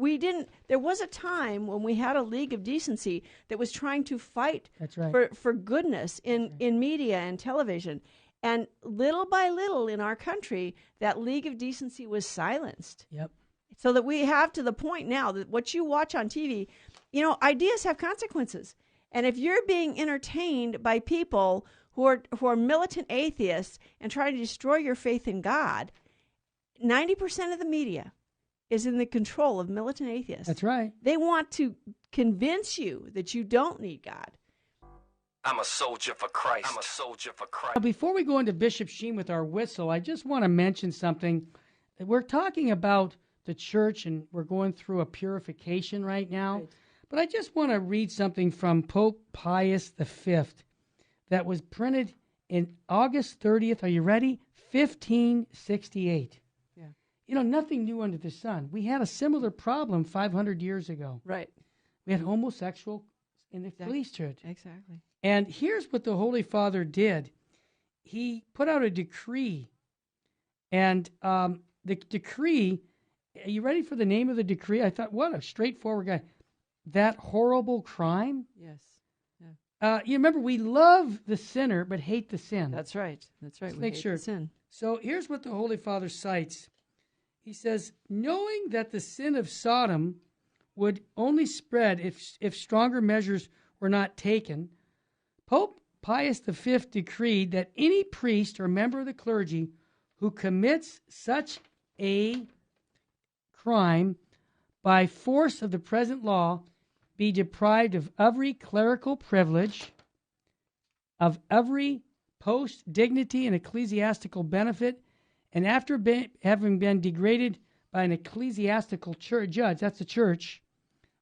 we didn't. There was a time when we had a League of Decency that was trying to fight for goodness in media and television. And little by little in our country, that League of Decency was silenced. Yep. So that we have to the point now that what you watch on TV, ideas have consequences. And if you're being entertained by people who are militant atheists and trying to destroy your faith in God, 90% of the media is in the control of militant atheists. That's right. They want to convince you that you don't need God. I'm a soldier for Christ. I'm a soldier for Christ. Before we go into Bishop Sheen with our whistle, I just want to mention something. We're talking about the church, and we're going through a purification right now. Right. But I just want to read something from Pope Pius V that was printed in August 30th. Are you ready? 1568. Yeah. Nothing new under the sun. We had a similar problem 500 years ago. Right. We had homosexual in the priesthood. Exactly. And here's what the Holy Father did. He put out a decree. And the decree, are you ready for the name of the decree? I thought, what a straightforward guy. That horrible crime? Yes. Yeah. You remember, we love the sinner but hate the sin. That's right. That's right. Let's make sure. The sin. So here's what the Holy Father cites. He says, knowing that the sin of Sodom would only spread if stronger measures were not taken, Pope Pius V decreed that any priest or member of the clergy who commits such a crime by force of the present law be deprived of every clerical privilege, of every post, dignity, and ecclesiastical benefit, and after having been degraded by an ecclesiastical judge, that's the church,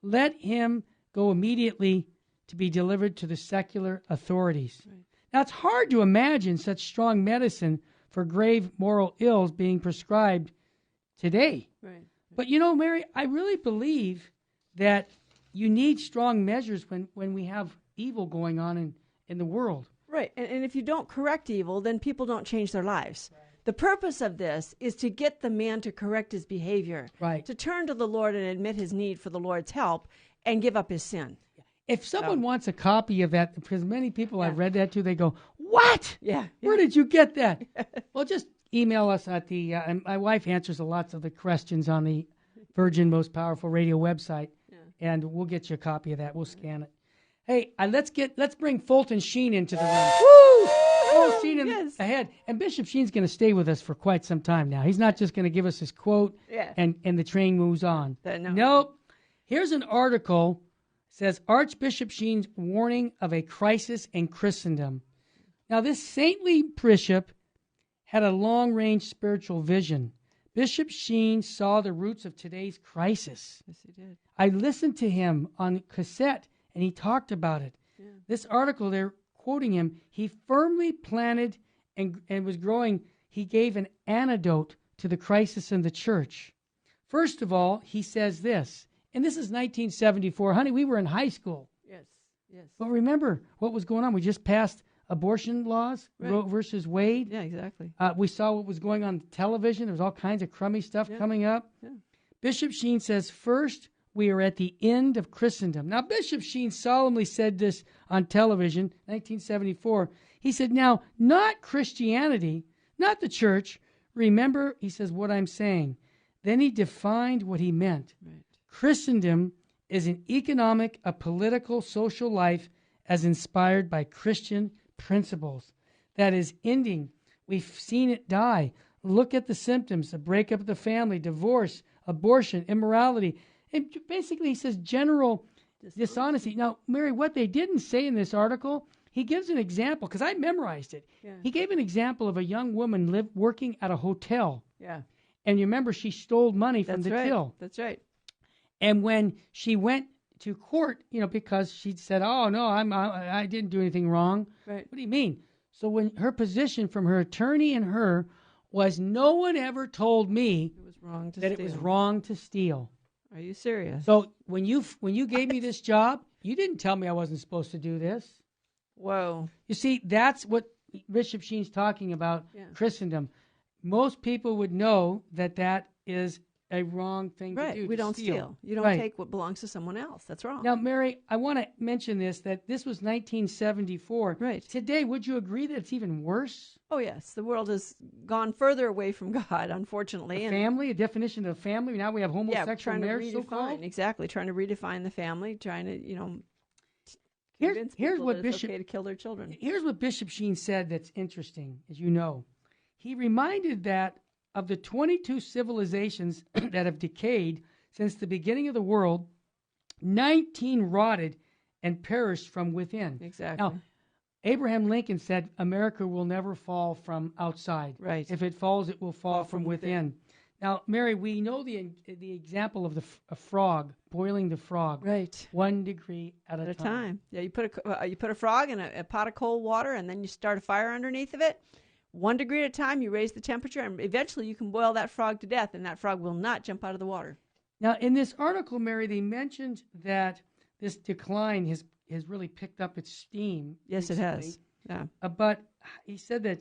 let him go immediately to be delivered to the secular authorities. Right. Now, it's hard to imagine such strong medicine for grave moral ills being prescribed today. Right. But Mary, I really believe that you need strong measures when we have evil going on in the world. Right. And if you don't correct evil, then people don't change their lives. Right. The purpose of this is to get the man to correct his behavior, right, to turn to the Lord and admit his need for the Lord's help and give up his sin. If someone wants a copy of that, because many people I've read that to, they go, what? Yeah. Where did you get that? Well, just email us at the, and my wife answers lots of the questions on the Virgin Most Powerful Radio website, and we'll get you a copy of that. We'll scan it. Hey, let's bring Fulton Sheen into the room. Woo! Fulton Sheen ahead. And Bishop Sheen's going to stay with us for quite some time now. He's not just going to give us his quote and the train moves on. Nope. Here's an article. Says Archbishop Sheen's warning of a crisis in Christendom. Now, this saintly bishop had a long-range spiritual vision. Bishop Sheen saw the roots of today's crisis. Yes, he did. I listened to him on cassette, and he talked about it. Yeah. This article, they're quoting him, he firmly planted and was growing. He gave an antidote to the crisis in the church. First of all, he says this. And this is 1974. Honey, we were in high school. Yes. But remember what was going on. We just passed abortion laws, right. Roe versus Wade. Yeah, exactly. We saw what was going on television. There was all kinds of crummy stuff coming up. Yeah. Bishop Sheen says, first, we are at the end of Christendom. Now, Bishop Sheen solemnly said this on television, 1974. He said, now, not Christianity, not the church. Remember, he says, what I'm saying. Then he defined what he meant. Right. Christendom is an economic, a political, social life as inspired by Christian principles. That is ending. We've seen it die. Look at the symptoms, the breakup of the family, divorce, abortion, immorality. And basically, he says general dishonesty. Now, Mary, what they didn't say in this article, he gives an example, because I memorized it. Yeah. He gave an example of a young woman working at a hotel. Yeah. And you remember, she stole money from the till. That's right. And when she went to court, because she said, "Oh no, I didn't do anything wrong." Right. What do you mean? So when her position from her attorney and her was, no one ever told me it was wrong to that steal. It was wrong to steal. Are you serious? So when you gave me this job, you didn't tell me I wasn't supposed to do this. Whoa. You see, that's what Bishop Sheen's talking about. Christendom. Most people would know that is a wrong thing to do. We to don't steal. You don't take what belongs to someone else. That's wrong. Now, Mary, I want to mention that this was 1974. Right. Today, would you agree that it's even worse? Oh, yes. The world has gone further away from God, unfortunately. A definition of family. Now we have homosexual marriage, so-called. Exactly. Trying to redefine the family, trying to, here's what Bishop, it's okay to kill their children. Here's what Bishop Sheen said that's interesting, as you know. He reminded that of the 22 civilizations that have decayed since the beginning of the world, 19 rotted and perished from within. Exactly. Now, Abraham Lincoln said America will never fall from outside. Right. If it falls, it will fall from within. Now, Mary, we know the example of a frog, boiling the frog. Right. 1 degree at a time. Yeah, you put a frog in a pot of cold water, and then you start a fire underneath of it. 1 degree at a time, you raise the temperature, and eventually you can boil that frog to death, and that frog will not jump out of the water. Now, in this article, Mary, they mentioned that this decline has really picked up its steam. Yes, recently. it has. Yeah. But he said that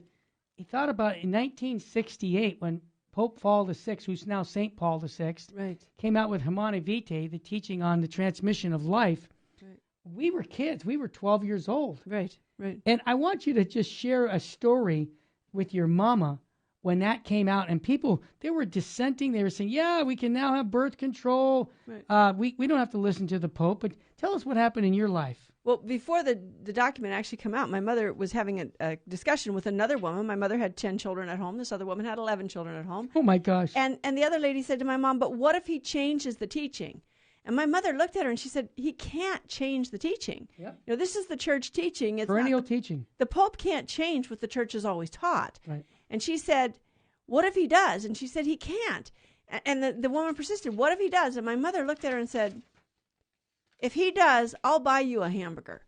he thought about in 1968 when Pope Paul VI, who's now St. Paul VI, right, came out with Humanae Vitae, the teaching on the transmission of life. Right. We were kids. We were 12 years old. Right, right. And I want you to just share a story with your mama when that came out. And people, they were dissenting. They were saying, yeah, we can now have birth control. Right. We don't have to listen to the Pope. But tell us what happened in your life. Well, before the document actually came out, my mother was having a discussion with another woman. My mother had 10 children at home. This other woman had 11 children at home. Oh, my gosh. And the other lady said to my mom, but what if he changes the teaching? And my mother looked at her and she said, he can't change the teaching. Yep. This is the church teaching. It's perennial teaching. The Pope can't change what the church has always taught. Right. And she said, what if he does? And she said, he can't. And the woman persisted, what if he does? And my mother looked at her and said, if he does, I'll buy you a hamburger.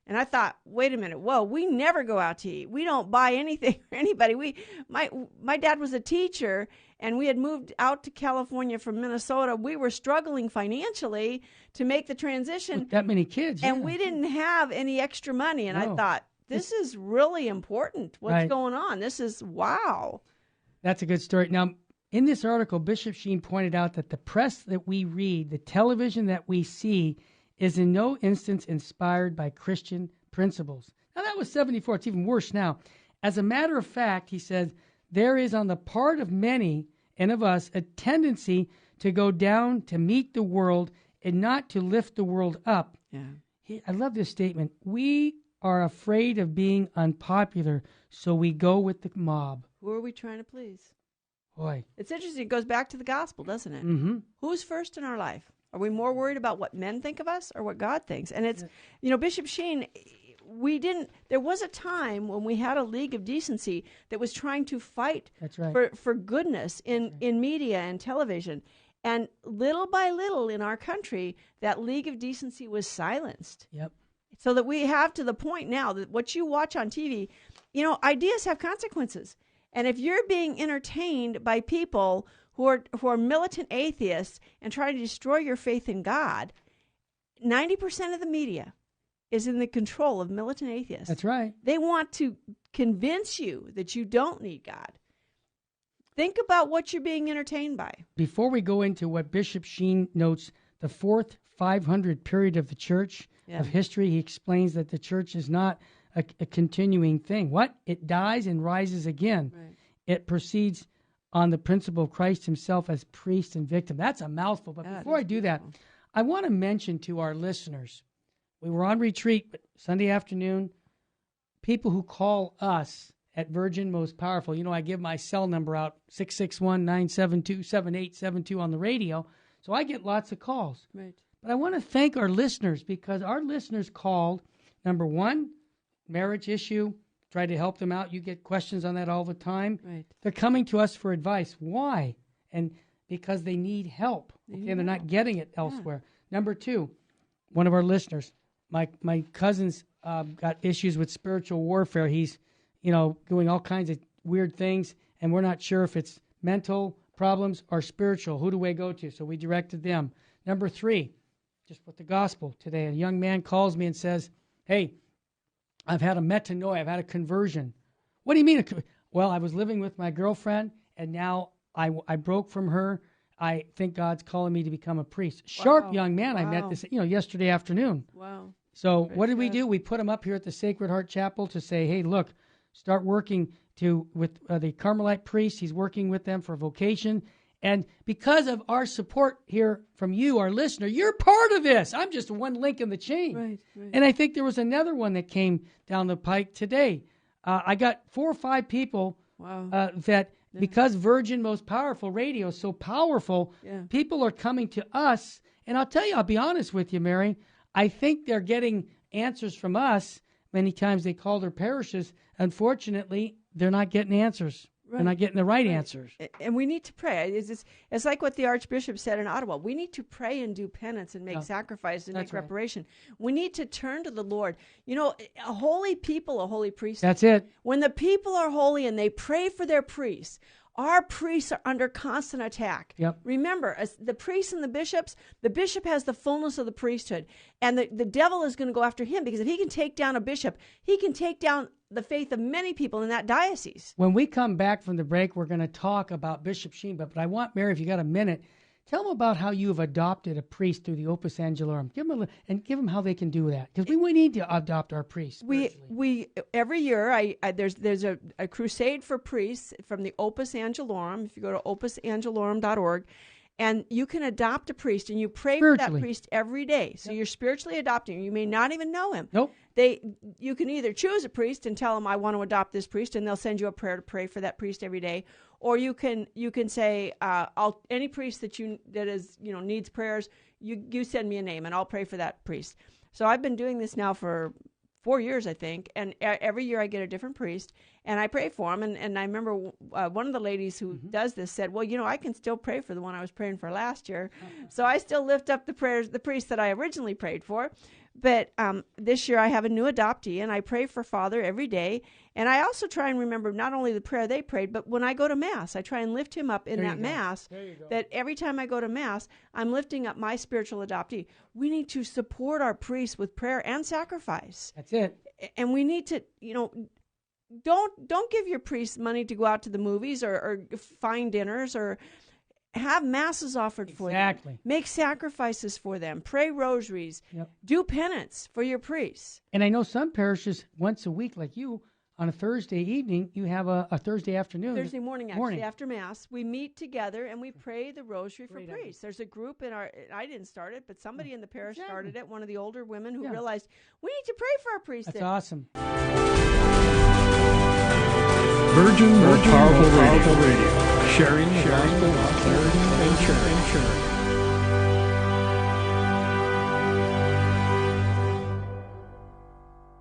And I thought, wait a minute, whoa, we never go out to eat. We don't buy anything for anybody. My dad was a teacher, and we had moved out to California from Minnesota. We were struggling financially to make the transition. With that many kids. And we didn't have any extra money. And I thought, this is really important. What's going on? This is, wow. That's a good story. Now, in this article, Bishop Sheen pointed out that the press that we read, the television that we see, is in no instance inspired by Christian principles. Now, that was 74. It's even worse now. As a matter of fact, he said, there is on the part of many and of us a tendency to go down to meet the world and not to lift the world up. Yeah. I love this statement. We are afraid of being unpopular, so we go with the mob. Who are we trying to please? Boy. It's interesting. It goes back to the gospel, doesn't it? Mm-hmm. Who's first in our life? Are we more worried about what men think of us or what God thinks? And it's, Bishop Sheen, there was a time when we had a League of Decency that was trying to fight for goodness in media and television. And little by little in our country, that League of Decency was silenced. Yep. So that we have to the point now that what you watch on TV, ideas have consequences. And if you're being entertained by people who are militant atheists and trying to destroy your faith in God, 90% of the media is in the control of militant atheists. That's right. They want to convince you that you don't need God. Think about what you're being entertained by. Before we go into what Bishop Sheen notes, the fourth 500 period of the church of history, he explains that the church is not a continuing thing. What? It dies and rises again. Right. It proceeds on the principle of Christ himself as priest and victim. That's a mouthful. But before I do that, I want to mention to our listeners, we were on retreat Sunday afternoon. People who call us at Virgin Most Powerful, I give my cell number out, 661-972-7872 on the radio. So I get lots of calls. Right. But I want to thank our listeners because our listeners called, number one, marriage issue, try to help them out. You get questions on that all the time. Right. They're coming to us for advice. Why? And because they need help. Okay, they're not getting it elsewhere. Number two, one of our listeners, my cousin's got issues with spiritual warfare. He's, doing all kinds of weird things, and we're not sure if it's mental problems or spiritual. Who do we go to? So we directed them. Number three, just with the gospel today, a young man calls me and says, hey, I've had a metanoia. I've had a conversion. What do you mean? Well, I was living with my girlfriend, and now I broke from her. I think God's calling me to become a priest. Sharp young man. I met this, yesterday afternoon. Wow. So what did we do? We put him up here at the Sacred Heart Chapel to say, hey, look, start working with the Carmelite priest. He's working with them for vocation. And because of our support here from you, our listener, you're part of this. I'm just one link in the chain. Right. And I think there was another one that came down the pike today. I got 4 or 5 people that because Virgin Most Powerful Radio is so powerful, people are coming to us. And I'll be honest with you, Mary, I think they're getting answers from us. Many times they call their parishes. Unfortunately, they're not getting answers. They're not getting the right answers. And we need to pray. It's like what the Archbishop said in Ottawa. We need to pray and do penance and make sacrifice and make reparation. We need to turn to the Lord. A holy people, a holy priest. That's it. When the people are holy and they pray for their priests, our priests are under constant attack. Yep. Remember, as the priests and the bishop has the fullness of the priesthood. And the devil is going to go after him, because if he can take down a bishop, he can take down the faith of many people in that diocese. When we come back from the break, we're going to talk about Bishop Sheen. But I want, Mary, if you got a minute, tell them about how you have adopted a priest through the Opus Angelorum. Give them how they can do that, because we need to adopt our priests. We every year there's a crusade for priests from the Opus Angelorum. If you go to opusangelorum.org, and you can adopt a priest, and you pray for that priest every day. So you're spiritually adopting him. You may not even know him. Nope. You can either choose a priest and tell them, I want to adopt this priest, and they'll send you a prayer to pray for that priest every day. Or you can say, any priest that needs prayers, you send me a name and I'll pray for that priest. So I've been doing this now for 4 years, I think, and every year I get a different priest and I pray for him. And I remember one of the ladies who does this said, well, I can still pray for the one I was praying for last year. So I still lift up the priest that I originally prayed for. But this year I have a new adoptee, and I pray for Father every day. And I also try and remember not only the prayer they prayed, but when I go to Mass, I try and lift him up in that Mass. That every time I go to Mass, I'm lifting up my spiritual adoptee. We need to support our priests with prayer and sacrifice. That's it. And we need to, don't give your priests money to go out to the movies or fine dinners or have masses offered for them. Make sacrifices for them. Pray rosaries. Yep. Do penance for your priests. And I know some parishes once a week, like you, on a Thursday evening, you have a Thursday afternoon. Thursday morning, actually, after Mass. We meet together and we pray the rosary for priests. There's a group I didn't start it, but somebody in the parish started it, one of the older women who realized, we need to pray for our priests. That's awesome. Virgin Powerful Radio. Sharing the gospel with clarity and truth.